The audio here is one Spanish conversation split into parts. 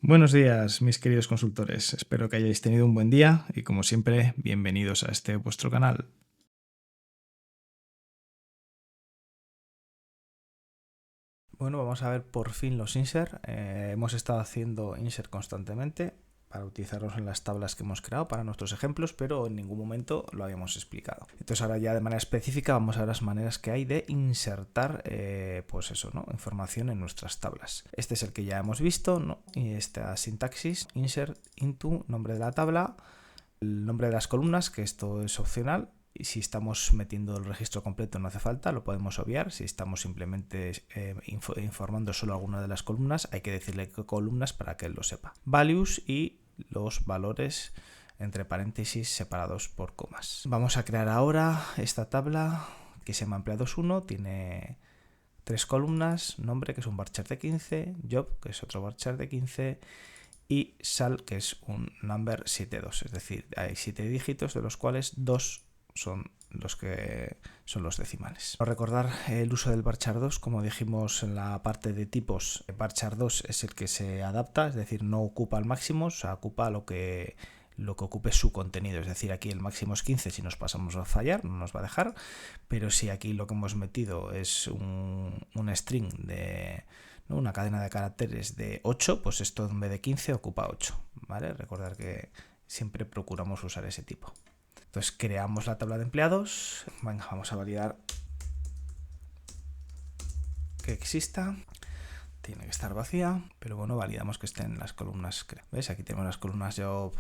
Buenos días, mis queridos consultores. Espero que hayáis tenido un buen día y, como siempre, bienvenidos a este vuestro canal. Bueno, vamos a ver por fin los insert. Hemos estado haciendo insert constantemente para utilizarlos en las tablas que hemos creado para nuestros ejemplos, pero en ningún momento lo habíamos explicado. Entonces ahora ya de manera específica vamos a ver las maneras que hay de insertar pues eso, ¿no? Información en nuestras tablas. Este es el que ya hemos visto, ¿no? Y esta sintaxis, insert into, nombre de la tabla, el nombre de las columnas, que esto es opcional. Y si estamos metiendo el registro completo no hace falta, lo podemos obviar. Si estamos simplemente informando solo alguna de las columnas, hay que decirle qué columnas para que él lo sepa. Values y los valores entre paréntesis separados por comas. Vamos a crear ahora esta tabla que se llama empleados1, tiene 3 columnas, nombre que es un varchar de 15, job que es otro varchar de 15 y sal que es un number 72, es decir, hay 7 dígitos de los cuales 2 son los decimales. Recordar el uso del varchar 2, como dijimos en la parte de tipos, el varchar 2 es el que se adapta, es decir, no ocupa el máximo, o sea, ocupa lo que ocupe su contenido, es decir, aquí el máximo es 15, si nos pasamos va a fallar, no nos va a dejar, pero si aquí lo que hemos metido es un string de una cadena de caracteres de 8, pues esto en vez de 15 ocupa 8, ¿vale? Recordar que siempre procuramos usar ese tipo. Entonces creamos la tabla de empleados. Venga, vamos a validar que exista. Tiene que estar vacía, pero bueno, validamos que estén las columnas. ¿Ves? Aquí tenemos las columnas job,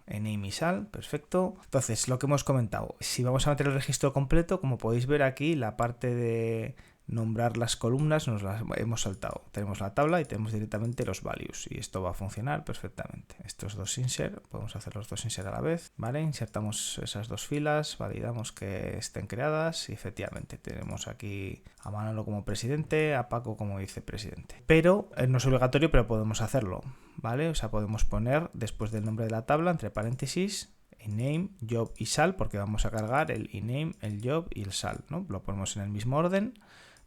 name y sal, perfecto. Entonces, lo que hemos comentado, si vamos a meter el registro completo, como podéis ver aquí, la parte de nombrar las columnas nos las hemos saltado. Tenemos la tabla y tenemos directamente los values y esto va a funcionar perfectamente. Estos dos insert, podemos hacer los dos insert a la vez, ¿vale? Insertamos esas dos filas, validamos que estén creadas y efectivamente tenemos aquí a Manolo como presidente, a Paco como vicepresidente. Pero no es obligatorio, pero podemos hacerlo, ¿vale? O sea, podemos poner después del nombre de la tabla, entre paréntesis, name, job y sal, porque vamos a cargar el name, el job y el sal, ¿no? Lo ponemos en el mismo orden,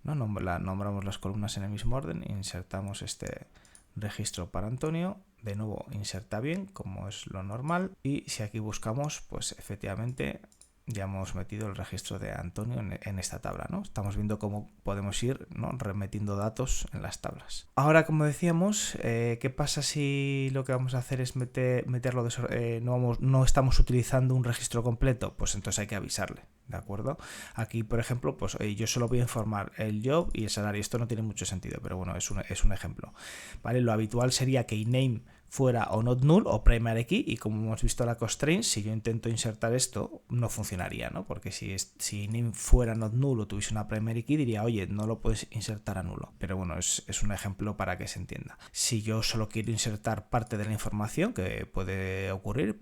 ¿no? Nombramos las columnas en el mismo orden, insertamos este registro para Antonio, de nuevo inserta bien, como es lo normal, y si aquí buscamos, pues efectivamente ya hemos metido el registro de Antonio en esta tabla, ¿no? Estamos viendo cómo podemos ir, ¿no?, remetiendo datos en las tablas. Ahora, como decíamos, ¿qué pasa si lo que vamos a hacer es meterlo no estamos utilizando un registro completo? Pues entonces hay que avisarle, ¿de acuerdo? Aquí, por ejemplo, pues yo solo voy a informar el job y el salario. Esto no tiene mucho sentido, pero bueno, es un ejemplo, ¿vale? Lo habitual sería que name fuera o not null o primary key, y como hemos visto la constraint, si yo intento insertar esto no funcionaría, ¿no? Porque si name fuera not null o tuviese una primary key diría, oye, no lo puedes insertar a nulo, pero bueno, es un ejemplo para que se entienda. Si yo solo quiero insertar parte de la información, que puede ocurrir,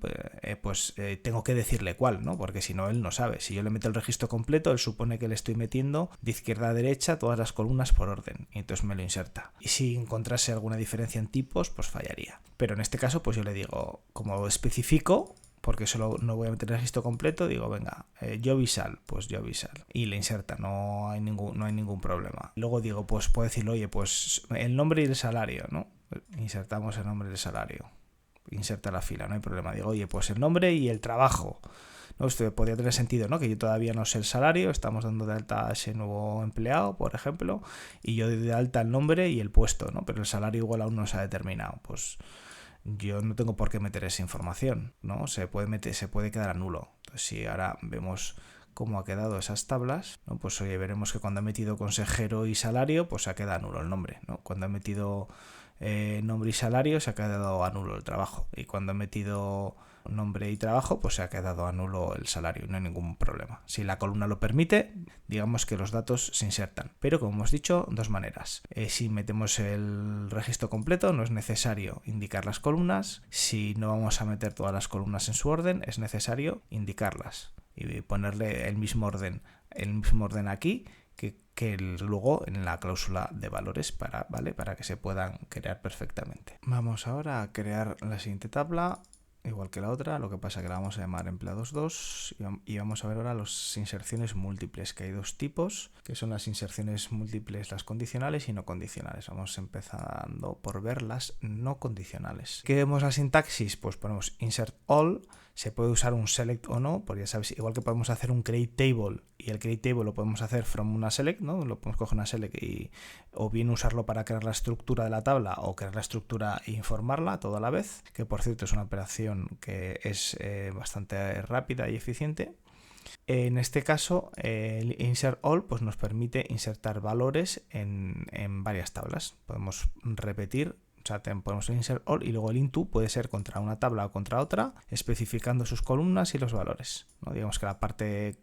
pues tengo que decirle cuál, ¿no? Porque si no, él no sabe. Si yo le meto el registro completo, él supone que le estoy metiendo de izquierda a derecha todas las columnas por orden, y entonces me lo inserta. Y si encontrase alguna diferencia en tipos, pues fallaría. Pero en este caso, pues yo le digo, como especifico, porque solo no voy a meter el registro completo, digo, venga, job y sal, pues job y sal. Y le inserta, no hay ningún problema. Luego digo, pues puedo decirle, oye, pues el nombre y el salario, ¿no? Insertamos el nombre y el salario. Inserta la fila, no hay problema. Digo, oye, pues el nombre y el trabajo. ¿No? Esto podría tener sentido, ¿no? Que yo todavía no sé el salario, estamos dando de alta a ese nuevo empleado, por ejemplo, y yo doy de alta el nombre y el puesto, ¿no? Pero el salario igual aún no se ha determinado. Pues yo no tengo por qué meter esa información, ¿no? Se puede quedar a nulo. Entonces, si ahora vemos cómo ha quedado esas tablas, ¿no? Pues oye, veremos que cuando he metido consejero y salario, pues se ha quedado nulo el nombre, ¿no? Cuando he metido nombre y salario, se ha quedado a nulo el trabajo. Y cuando he metido nombre y trabajo, pues se ha quedado a nulo el salario, no hay ningún problema. Si la columna lo permite, digamos que los datos se insertan. Pero como hemos dicho, dos maneras. Si metemos el registro completo, no es necesario indicar las columnas. Si no vamos a meter todas las columnas en su orden, es necesario indicarlas y ponerle el mismo orden aquí que luego en la cláusula de valores para que se puedan crear perfectamente. Vamos ahora a crear la siguiente tabla. igual que la otra, lo que pasa que la vamos a llamar empleados 2 y vamos a ver ahora las inserciones múltiples, que hay dos tipos, que son las inserciones múltiples, las condicionales y no condicionales. Vamos empezando por ver las no condicionales. ¿Qué vemos la sintaxis? Pues ponemos insert all, se puede usar un select o no, porque ya sabéis, igual que podemos hacer un create table y el create table lo podemos hacer from una select, ¿no? Lo podemos coger una select y o bien usarlo para crear la estructura de la tabla o crear la estructura e informarla todo a la vez, que por cierto es una operación que es bastante rápida y eficiente. En este caso, el insert all pues, nos permite insertar valores en varias tablas. Podemos repetir, o sea, ponemos el insert all y luego el into puede ser contra una tabla o contra otra, especificando sus columnas y los valores, ¿no? Digamos que la parte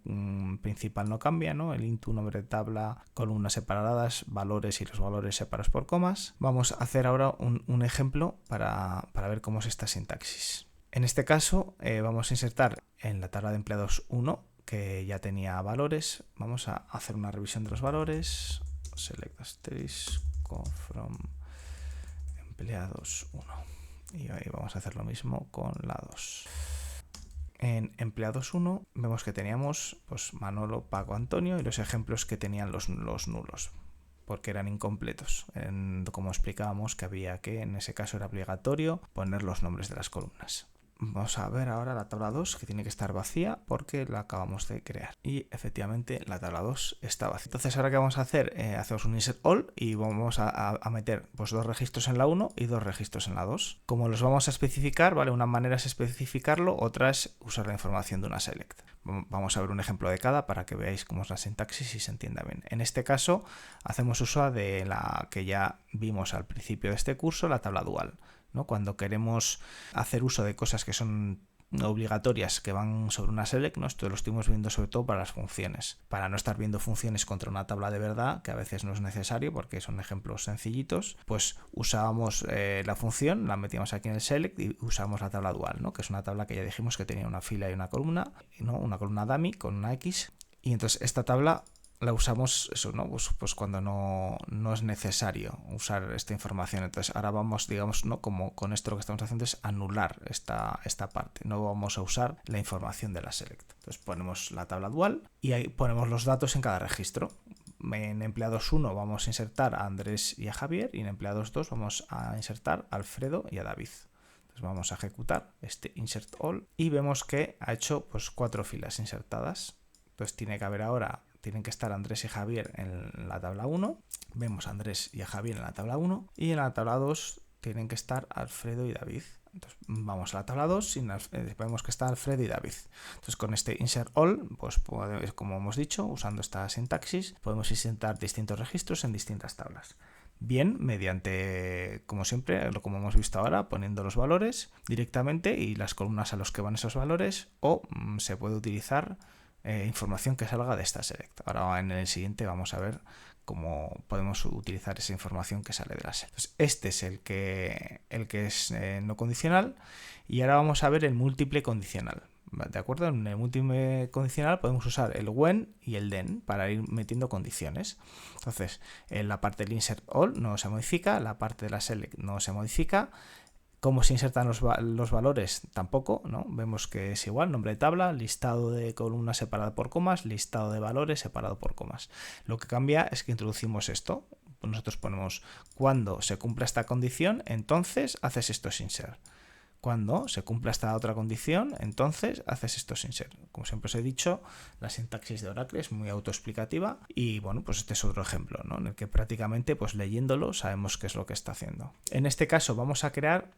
principal no cambia, ¿no? El into, nombre de tabla, columnas separadas, valores y los valores separados por comas. Vamos a hacer ahora un ejemplo para ver cómo es esta sintaxis. En este caso, vamos a insertar en la tabla de empleados 1, que ya tenía valores. Vamos a hacer una revisión de los valores. Select asterisco from empleados 1. Y ahí vamos a hacer lo mismo con la 2. En empleados 1 vemos que teníamos pues, Manolo, Paco, Antonio y los ejemplos que tenían los nulos, porque eran incompletos. Como explicábamos que había que, en ese caso era obligatorio, poner los nombres de las columnas. Vamos a ver ahora la tabla 2, que tiene que estar vacía porque la acabamos de crear. Y efectivamente la tabla 2 está vacía. Entonces ahora ¿qué vamos a hacer? Hacemos un insert all y vamos a meter pues, 2 registros en la 1 y 2 registros en la 2. Como los vamos a especificar, ¿vale? Una manera es especificarlo, otra es usar la información de una select. Vamos a ver un ejemplo de cada para que veáis cómo es la sintaxis y se entienda bien. En este caso hacemos uso de la que ya vimos al principio de este curso, la tabla dual, ¿no? Cuando queremos hacer uso de cosas que son obligatorias que van sobre una select, ¿no? Esto lo estuvimos viendo sobre todo para las funciones, para no estar viendo funciones contra una tabla de verdad, que a veces no es necesario porque son ejemplos sencillitos. Pues usábamos la función, la metíamos aquí en el select y usamos la tabla dual, ¿no? Que es una tabla que ya dijimos que tenía una fila y una columna, ¿no? Una columna dummy con una X, y entonces esta tabla la usamos eso, ¿no? Pues cuando no es necesario usar esta información. Entonces ahora vamos, digamos, ¿no? Como con esto lo que estamos haciendo es anular esta parte. No vamos a usar la información de la select. Entonces ponemos la tabla dual y ahí ponemos los datos en cada registro. En empleados 1 vamos a insertar a Andrés y a Javier, y en empleados 2 vamos a insertar a Alfredo y a David. Entonces vamos a ejecutar este insert all y vemos que ha hecho pues 4 filas insertadas. Entonces tienen que estar Andrés y Javier en la tabla 1, vemos a Andrés y a Javier en la tabla 1, y en la tabla 2 tienen que estar Alfredo y David. Entonces vamos a la tabla 2 y vemos que está Alfredo y David. Entonces con este insert all, pues como hemos dicho, usando esta sintaxis, podemos insertar distintos registros en distintas tablas. Bien, mediante, como siempre, como hemos visto ahora, poniendo los valores directamente y las columnas a los que van esos valores, o se puede utilizar información que salga de esta select. Ahora en el siguiente vamos a ver cómo podemos utilizar esa información que sale de la select. Entonces, este es el que es no condicional, y ahora vamos a ver el múltiple condicional. ¿De acuerdo? En el múltiple condicional podemos usar el when y el then para ir metiendo condiciones. Entonces, en la parte del insert all no se modifica, la parte de la select no se modifica. Cómo se insertan los valores tampoco, ¿no? Vemos que es igual, nombre de tabla, listado de columnas separado por comas, listado de valores separado por comas. Lo que cambia es que introducimos esto. Nosotros ponemos cuando se cumpla esta condición, entonces haces estos insert. Cuando se cumpla esta otra condición, entonces haces estos insert. Como siempre os he dicho, la sintaxis de Oracle es muy autoexplicativa, y bueno, pues este es otro ejemplo, ¿no? En el que prácticamente pues leyéndolo sabemos qué es lo que está haciendo. En este caso vamos a crear,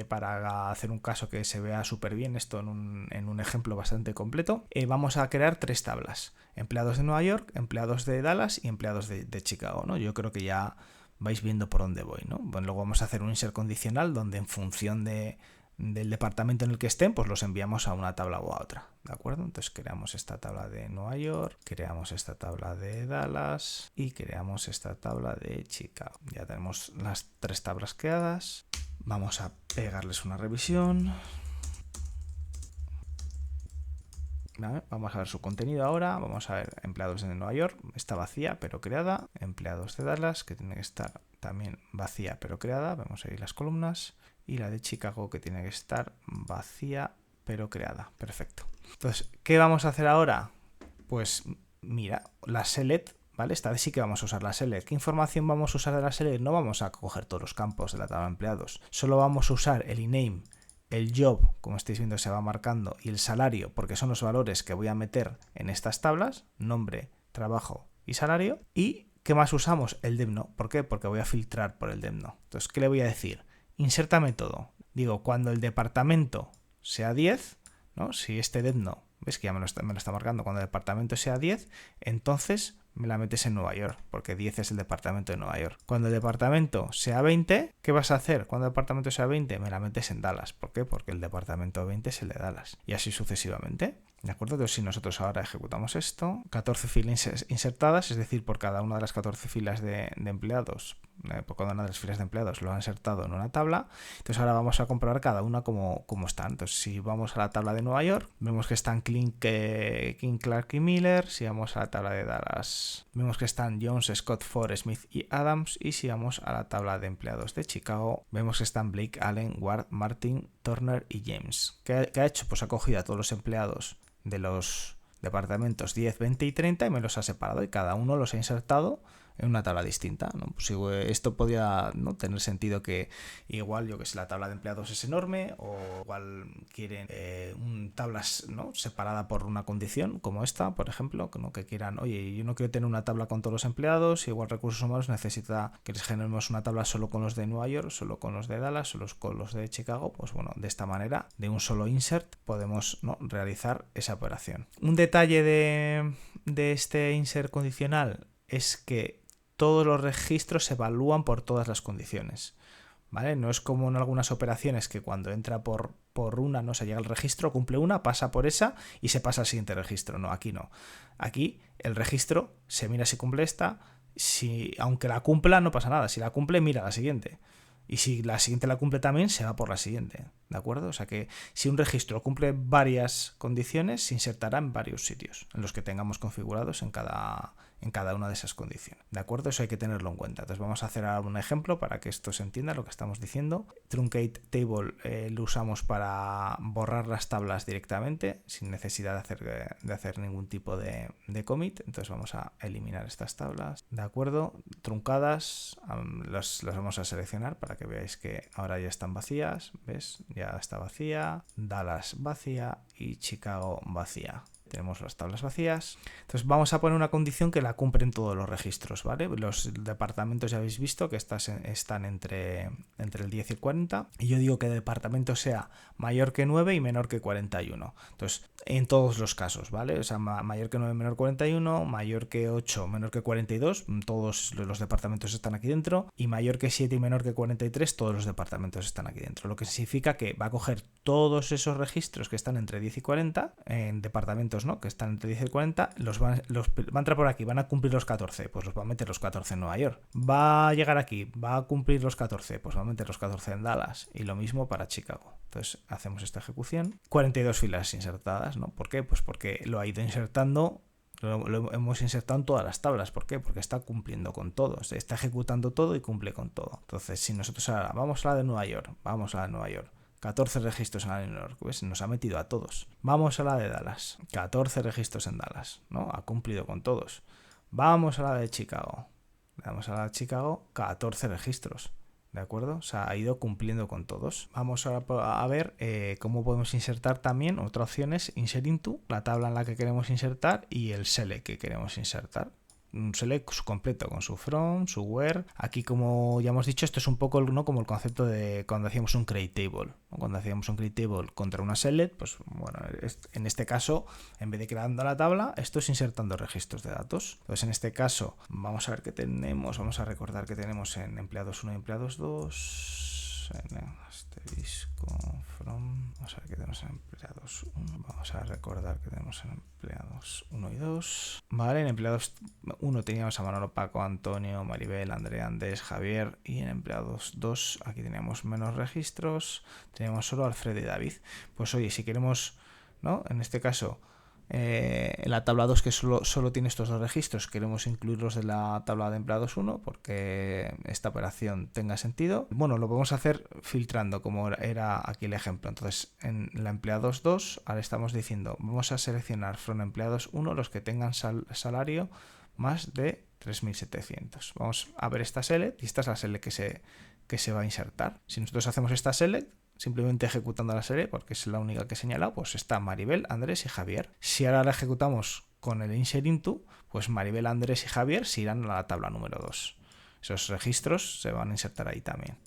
para hacer un caso que se vea súper bien esto en un ejemplo bastante completo, vamos a crear 3 tablas: empleados de Nueva York, empleados de Dallas y empleados de Chicago, ¿no? Yo creo que ya vais viendo por dónde voy, ¿no? Bueno, luego vamos a hacer un insert condicional donde en función del departamento en el que estén, pues los enviamos a una tabla o a otra, ¿de acuerdo? Entonces creamos esta tabla de Nueva York, creamos esta tabla de Dallas y creamos esta tabla de Chicago. Ya tenemos las 3 tablas creadas. Vamos a pegarles una revisión. ¿Vale? Vamos a ver su contenido ahora. Vamos a ver empleados de Nueva York, está vacía pero creada. Empleados de Dallas, que tiene que estar también vacía pero creada, vemos ahí las columnas, y la de Chicago que tiene que estar vacía pero creada. Perfecto. Entonces, ¿qué vamos a hacer ahora? Pues mira, la select, ¿vale? Esta vez sí que vamos a usar la select. ¿Qué información vamos a usar de la select? No vamos a coger todos los campos de la tabla de empleados, solo vamos a usar el iname, el job, como estáis viendo se va marcando, y el salario, porque son los valores que voy a meter en estas tablas, nombre, trabajo y salario. ¿Y qué más usamos? El depno. ¿Por qué? Porque voy a filtrar por el depno. Entonces, ¿qué le voy a decir? Insértame todo. Digo, cuando el departamento sea 10, ¿no? Si este depno, ves que ya me lo está marcando, cuando el departamento sea 10, entonces me la metes en Nueva York, porque 10 es el departamento de Nueva York. Cuando el departamento sea 20, ¿qué vas a hacer? Cuando el departamento sea 20, me la metes en Dallas. ¿Por qué? Porque el departamento 20 es el de Dallas. Y así sucesivamente. ¿De acuerdo? Entonces, si nosotros ahora ejecutamos esto, 14 filas insertadas, es decir, por cada una de las 14 filas de empleados, por cada una de las filas de empleados lo han insertado en una tabla. Entonces, ahora vamos a comprobar cada una como están. Entonces, si vamos a la tabla de Nueva York, vemos que están King, Clark y Miller. Si vamos a la tabla de Dallas, vemos que están Jones, Scott, Ford, Smith y Adams. Y si vamos a la tabla de empleados de Chicago, vemos que están Blake, Allen, Ward, Martin, Turner y James. ¿Qué ha hecho? Pues ha cogido a todos los empleados de los departamentos 10, 20 y 30 y me los ha separado, y cada uno los ha insertado en una tabla distinta, ¿no? Pues esto podría, ¿no?, tener sentido que igual, yo que sé, la tabla de empleados es enorme, o igual quieren tablas, ¿no?, separada por una condición, como esta, por ejemplo, ¿no?, que quieran, oye, yo no quiero tener una tabla con todos los empleados, y igual Recursos Humanos necesita que les generemos una tabla solo con los de Nueva York, solo con los de Dallas, solo con los de Chicago. Pues bueno, de esta manera, de un solo insert, podemos, ¿no?, realizar esa operación. Un detalle de este insert condicional es que todos los registros se evalúan por todas las condiciones, ¿vale? No es como en algunas operaciones que cuando entra por una, no se llega al registro, cumple una, pasa por esa y se pasa al siguiente registro. No, aquí no. Aquí el registro se mira si cumple esta, aunque la cumpla no pasa nada. Si la cumple, mira la siguiente. Y si la siguiente la cumple también, se va por la siguiente, ¿de acuerdo? O sea que si un registro cumple varias condiciones, se insertará en varios sitios, en los que tengamos configurados en cada una de esas condiciones, ¿de acuerdo? Eso hay que tenerlo en cuenta. Entonces vamos a hacer ahora un ejemplo para que esto se entienda lo que estamos diciendo. Truncate Table lo usamos para borrar las tablas directamente, sin necesidad de hacer ningún tipo de commit. Entonces vamos a eliminar estas tablas, ¿de acuerdo? Truncadas, las vamos a seleccionar para que veáis que ahora ya están vacías, ¿ves? Ya está vacía, Dallas vacía y Chicago vacía. Tenemos las tablas vacías. Entonces vamos a poner una condición que la cumplen todos los registros, ¿vale? Los departamentos ya habéis visto que están entre el 10 y el 40. Y yo digo que el departamento sea mayor que 9 y menor que 41. Entonces, en todos los casos, ¿vale? O sea, mayor que 9, menor que 41, mayor que 8, menor que 42. Todos los departamentos están aquí dentro. Y mayor que 7 y menor que 43, todos los departamentos están aquí dentro. Lo que significa que va a coger todos esos registros que están entre 10 y 40 en departamentos, ¿no?, que están entre 10 y 40, va a entrar por aquí, van a cumplir los 14, pues los va a meter los 14 en Nueva York. Va a llegar aquí, va a cumplir los 14, pues va a meter los 14 en Dallas. Y lo mismo para Chicago. Entonces hacemos esta ejecución. 42 filas insertadas, ¿no? ¿Por qué? Pues porque lo ha ido insertando. Lo hemos insertado en todas las tablas. ¿Por qué? Porque está cumpliendo con todo. Se está ejecutando todo y cumple con todo. Entonces, si nosotros ahora vamos a la de Nueva York, 14 registros en la de New York, pues nos ha metido a todos. Vamos a la de Dallas, 14 registros en Dallas, ¿no? Ha cumplido con todos. Vamos a la de Chicago. Vamos a la de Chicago, 14 registros, ¿de acuerdo? O sea, ha ido cumpliendo con todos. Vamos ahora a ver cómo podemos insertar también. Otra opción es Insert Into, la tabla en la que queremos insertar, y el Select que queremos insertar. Un select completo con su from, su where. Aquí, como ya hemos dicho, esto es un poco, ¿no?, como el concepto de cuando hacíamos un create table, ¿no? Cuando hacíamos un create table contra una select, pues bueno, en este caso, en vez de creando la tabla, esto es insertando registros de datos. Entonces, en este caso, vamos a ver qué tenemos. Vamos a recordar que tenemos en empleados 1 y empleados 2. En asterisco from. Vamos a ver qué tenemos en empleados 1. Vamos a recordar que tenemos en empleados 1 y 2. Vale, en empleados 1 teníamos a Manolo, Paco, Antonio, Maribel, Andrea, Andrés, Javier. Y en empleados 2 aquí teníamos menos registros. Tenemos solo Alfredo y David. Pues oye, si queremos, ¿no?, en este caso, En la tabla 2, que solo tiene estos dos registros, queremos incluirlos de la tabla de empleados 1 porque esta operación tenga sentido. Bueno, lo podemos hacer filtrando, como era aquí el ejemplo. Entonces, en la empleados 2, ahora estamos diciendo, vamos a seleccionar from empleados 1 los que tengan salario más de 3.700. Vamos a ver esta select, y esta es la select que se va a insertar. Si nosotros hacemos esta select, simplemente ejecutando la serie, porque es la única que he señalado, pues está Maribel, Andrés y Javier. Si ahora la ejecutamos con el insert into, pues Maribel, Andrés y Javier se irán a la tabla número 2. Esos registros se van a insertar ahí también.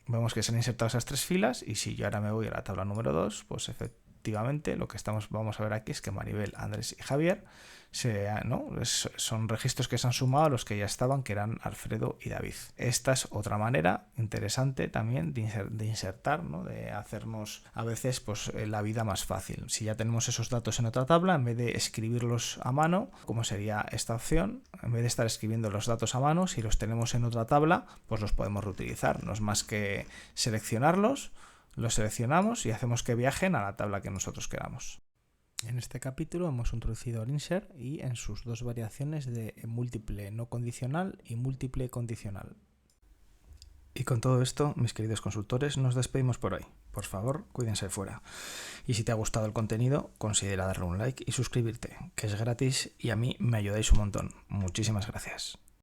Vemos que se han insertado esas 3 filas, y si yo ahora me voy a la tabla número 2, pues efectivamente lo que vamos a ver aquí es que Maribel, Andrés y Javier son registros que se han sumado a los que ya estaban, que eran Alfredo y David. Esta es otra manera interesante también de insertar, ¿no? De hacernos a veces pues la vida más fácil. Si ya tenemos esos datos en otra tabla, en vez de escribirlos a mano, como sería esta opción, en vez de estar escribiendo los datos a mano, si los tenemos en otra tabla, pues los podemos reutilizar. No es más que seleccionarlos, los seleccionamos y hacemos que viajen a la tabla que nosotros queramos. En este capítulo hemos introducido el insert y en sus dos variaciones de múltiple no condicional y múltiple condicional. Y con todo esto, mis queridos consultores, nos despedimos por hoy. Por favor, cuídense fuera. Y si te ha gustado el contenido, considera darle un like y suscribirte, que es gratis y a mí me ayudáis un montón. Muchísimas gracias.